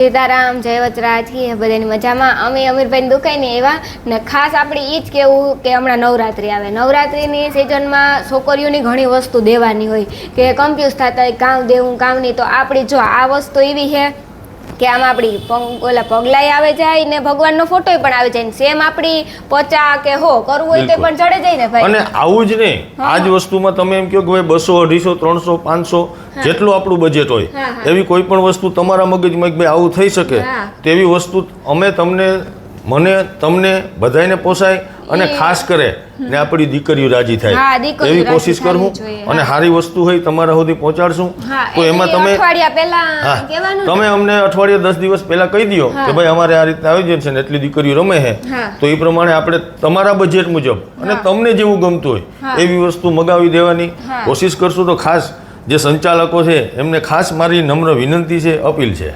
સીતારામ જય વચરાજ કી બધાની મજામાં અમે અમીરભાઈ દુકાઈને એવા ને ખાસ આપણે એ જ કહેવું કે હમણાં નવરાત્રિ આવે નવરાત્રિની સિઝનમાં છોકરીઓની ઘણી વસ્તુ દેવાની હોય કે કન્ફ્યુઝ થતા હોય કામ દેવું કામ નહીં તો આપણી જો આ વસ્તુ એવી છે કે આમાં આપણી ઓલા પગલાય આવે જાય ને ભગવાનનો ફોટો પણ આવે જાય ને સેમ આપણી પચા કે હો કરવું હોય તે પણ ચડે જાય ને ભાઈ અને આવું જ નહીં આ જ વસ્તુમાં તમે એમ કહો કે ભાઈ 200 250 300 500 જેટલું આપણું બજેટ હોય એવી કોઈ પણ વસ્તુ તમારા મગજમાં ભાઈ આવું થઈ શકે તેવી વસ્તુ અમે મને તમને બધાને પોસાય અને ખાસ કરે ને આપણી દીકરીઓ રાજી થાય એવી કોશિશ કરું અને સારી વસ્તુ હોય તમારા સુધી પહોંચાડશું તો એમાં તમે તમે અમને અઠવાડિયા 10 દિવસ પહેલા કહી દો કે ભાઈ અમારે આ રીતના આયોજન છે ને એટલી દીકરીઓ રમે છે તો એ પ્રમાણે આપણે તમારા બજેટ મુજબ અને તમને જેવું ગમતું હોય એવી વસ્તુ મગાવી દેવાની કોશિશ કરશું તો ખાસ જે સંચાલકો છે એમને ખાસ મારી નમ્ર વિનંતી છે અપીલ છે